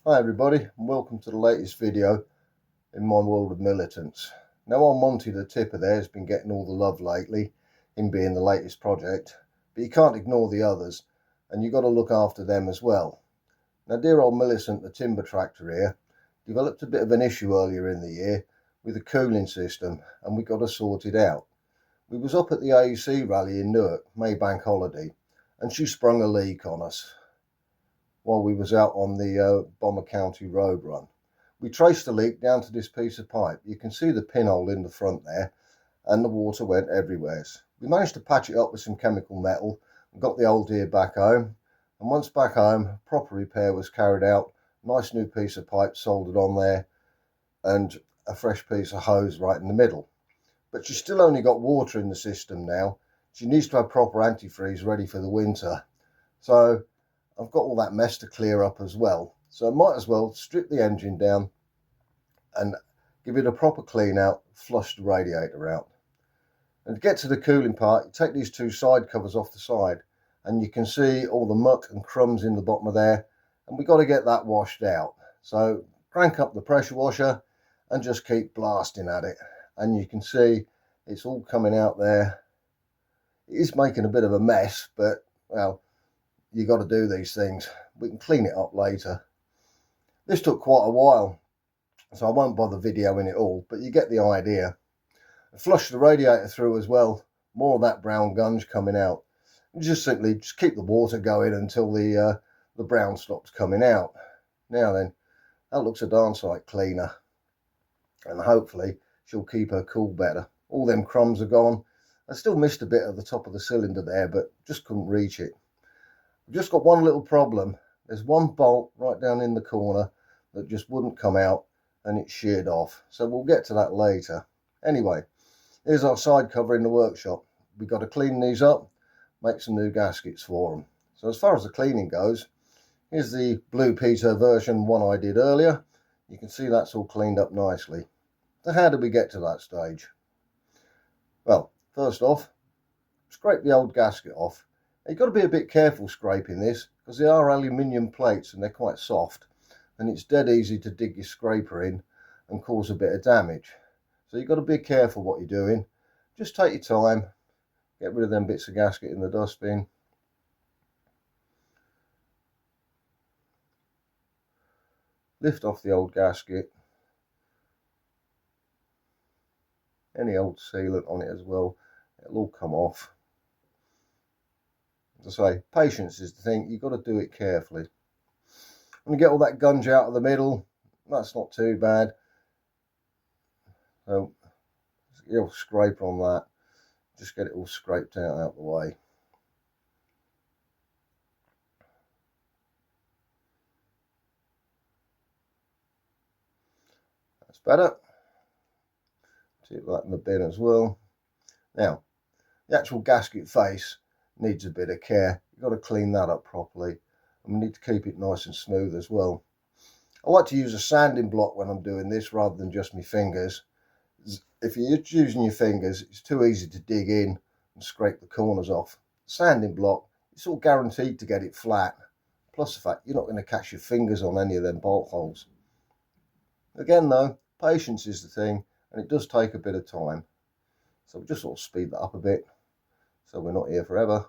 Hi everybody, and welcome to the latest video in my world of militants. Now old Monty the tipper there has been getting all the love lately, him being the latest project, but you can't ignore the others, and you've got to look after them as well. Now dear old Militant the timber tractor here developed a bit of an issue earlier in the year with the cooling system, and we got to sort it out. We was up at the AEC rally in Newark, Maybank holiday, and she sprung a leak on us while we was out on the Bomber County road run. We traced the leak down to this piece of pipe. You can see the pinhole in the front there, and the water went everywhere. We managed to patch it up with some chemical metal and got the old dear back home. And once back home, proper repair was carried out. Nice new piece of pipe soldered on there and a fresh piece of hose right in the middle. But she's still only got water in the system now. She needs to have proper antifreeze ready for the winter. So I've got all that mess to clear up as well. So I might as well strip the engine down and give it a proper clean out, flush the radiator out. And to get to the cooling part, you take these two side covers off the side and you can see all the muck and crumbs in the bottom of there, and we've got to get that washed out. So crank up the pressure washer and just keep blasting at it, and you can see it's all coming out there. It is making a bit of a mess, but well, you got to do these things. We can clean it up later. This took quite a while, so I won't bother videoing it all, but you get the idea. I flushed the radiator through as well. More of that brown gunge coming out. And just simply keep the water going until the brown stops coming out. Now then, that looks a darn sight cleaner, and hopefully she'll keep her cool better. All them crumbs are gone. I still missed a bit at the top of the cylinder there, but just couldn't reach it. I've just got one little problem. There's one bolt right down in the corner that just wouldn't come out, and it's sheared off. So we'll get to that later. Anyway, here's our side cover in the workshop. We've got to clean these up, make some new gaskets for them. So as far as the cleaning goes, here's the Blue Peter version one I did earlier. You can see that's all cleaned up nicely. So how did we get to that stage? Well, first off, scrape the old gasket off. You've got to be a bit careful scraping this because they are aluminium plates and they're quite soft, and it's dead easy to dig your scraper in and cause a bit of damage. So you've got to be careful what you're doing. Just take your time, get rid of them bits of gasket in the dustbin. Lift off the old gasket. Any old sealant on it as well, it'll all come off. As I say, patience is the thing. You've got to do it carefully. When you get all that gunge out of the middle, that's not too bad. So you'll scrape on that. Just get it all scraped out of the way. That's better. Keep that in the bin as well. Now, the actual gasket face needs a bit of care. You've got to clean that up properly, and we need to keep it nice and smooth as well. I like to use a sanding block when I'm doing this rather than just my fingers. If you're using your fingers, it's too easy to dig in and scrape the corners off. Sanding block, it's all guaranteed to get it flat. Plus the fact you're not going to catch your fingers on any of them bolt holes. Again though, patience is the thing, and it does take a bit of time. So we'll just sort of speed that up a bit so we're not here forever.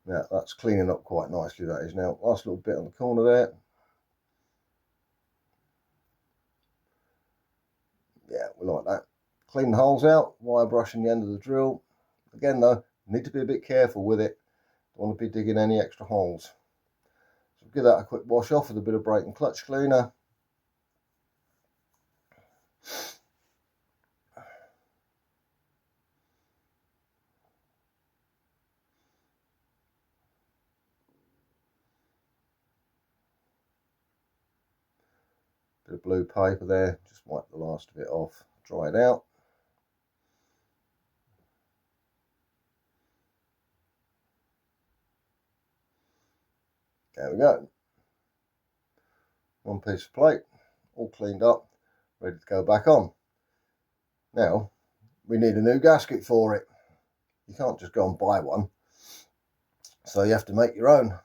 Now that's cleaning up quite nicely, that is. Now last little bit on the corner there. Yeah, we like that. Clean the holes out, wire brushing the end of the drill. Again though, need to be a bit careful with it. Don't want to be digging any extra holes. So give that a quick wash off with a bit of brake and clutch cleaner. Bit of blue paper there, just wipe the last of it off, dry it out. There we go. One piece of plate, all cleaned up, ready to go back on. Now, we need a new gasket for it. You can't just go and buy one, so you have to make your own.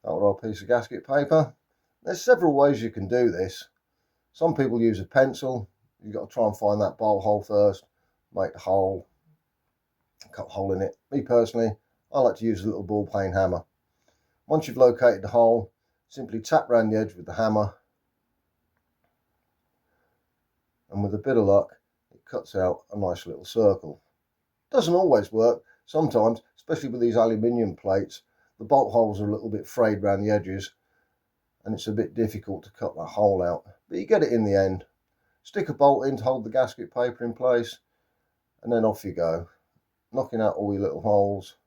Old piece of gasket paper. There's several ways you can do this. Some people use a pencil. You've got to try and find that bolt hole first, make the hole, cut a hole in it. Me personally, I like to use a little ball peen hammer. Once you've located the hole, simply tap around the edge with the hammer, and with a bit of luck, it cuts out a nice little circle. Doesn't always work. Sometimes, especially with these aluminium plates, the bolt holes are a little bit frayed around the edges, and it's a bit difficult to cut that hole out. But you get it in the end. Stick a bolt in to hold the gasket paper in place, and then off you go, knocking out all your little holes.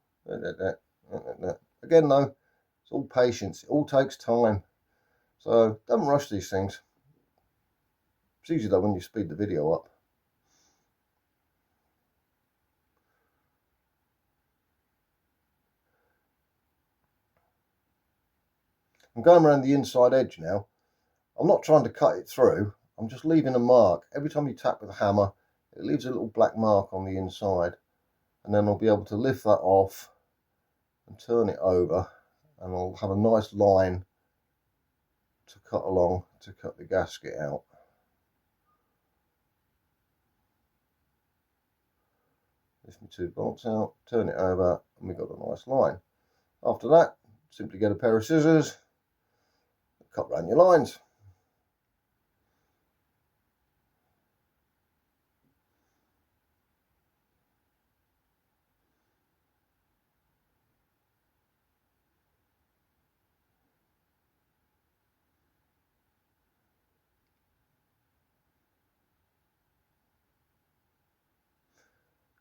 Again though, it's all patience. It all takes time. So don't rush these things. It's easy though when you speed the video up. I'm going around the inside edge now. I'm not trying to cut it through. I'm just leaving a mark. Every time you tap with a hammer, it leaves a little black mark on the inside. And then I'll be able to lift that off and turn it over. And I'll have a nice line to cut along to cut the gasket out. Lift my 2 bolts out, turn it over, and we've got a nice line. After that, simply get a pair of scissors, cut around your lines.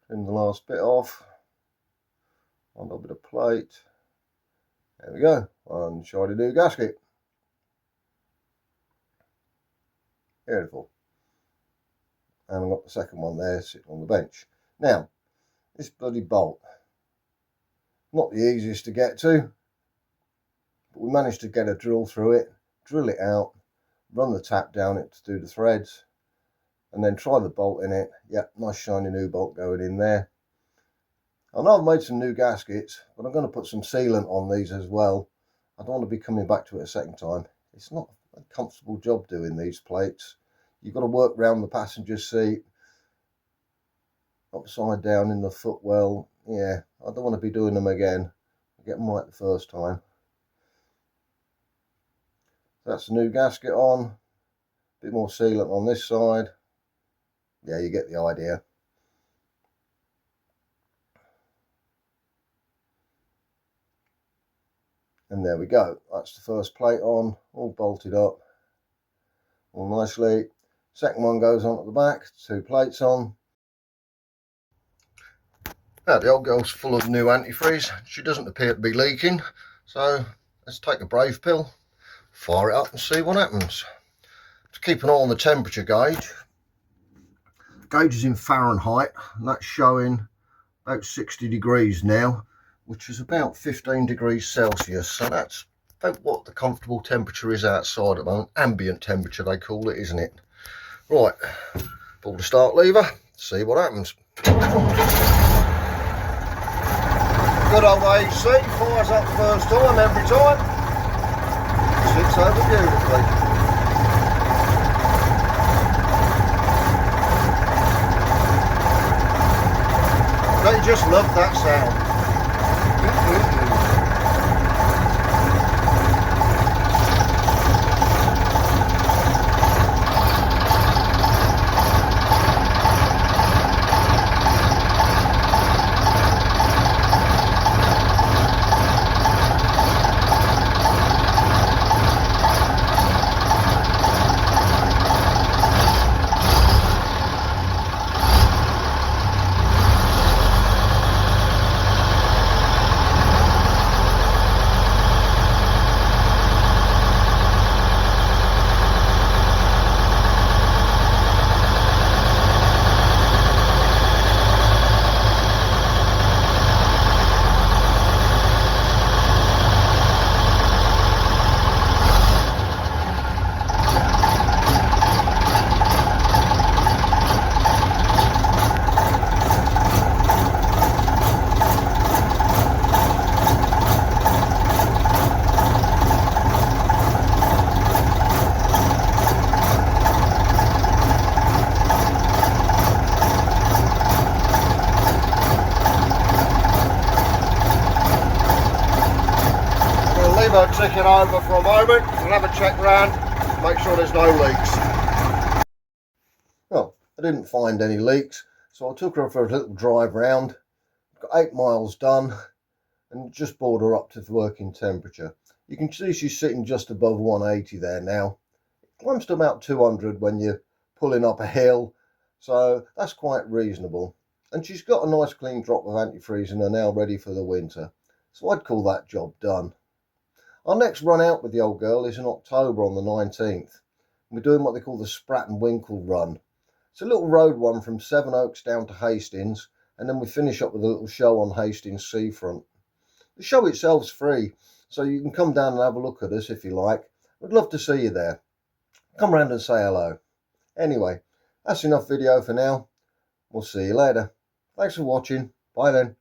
Trim the last bit off, a little bit of plate. There we go, one shiny new gasket. Beautiful. And I've got the second one there sitting on the bench. Now, this bloody bolt, not the easiest to get to, but we managed to get a drill through it, drill it out, run the tap down it to do the threads, and then try the bolt in it. Yep, nice shiny new bolt going in there. I know I've made some new gaskets, but I'm going to put some sealant on these as well. I don't want to be coming back to it a second time. It's not a comfortable job doing these plates. You've got to work round the passenger seat, upside down in the footwell. Yeah, I don't want to be doing them again. I get them right the first time. That's the new gasket on. A bit more sealant on this side. Yeah, you get the idea. And there we go. That's the first plate on, all bolted up, all nicely. Second one goes on at the back, 2 plates on. Now the old girl's full of new antifreeze. She doesn't appear to be leaking, so let's take a brave pill, fire it up and see what happens. To keep an eye on the temperature gauge. Gauge is in Fahrenheit, and that's showing about 60 degrees now, which is about 15 degrees Celsius. So that's about what the comfortable temperature is outside at the moment. Ambient temperature they call it, isn't it? Right, pull the start lever, see what happens. Good old AEC, fires up first time every time. Sits over beautifully. Don't you just love that sound? leave her ticking over for a moment and have a check round, make sure there's no leaks. Well, I didn't find any leaks, so I took her for a little drive round. Got 8 miles done and just brought her up to working temperature. You can see she's sitting just above 180 there now. It climbs to about 200 when you're pulling up a hill, so that's quite reasonable. And she's got a nice clean drop of antifreeze and are now ready for the winter. So I'd call that job done. Our next run out with the old girl is in October on the 19th. We're doing what they call the Sprat and Winkle run. It's a little road one from Sevenoaks down to Hastings, and then we finish up with a little show on Hastings seafront. The show itself's free, so you can come down and have a look at us if you like. We'd love to see you there. Come round and say hello. Anyway, that's enough video for now. We'll see you later. Thanks for watching. Bye then.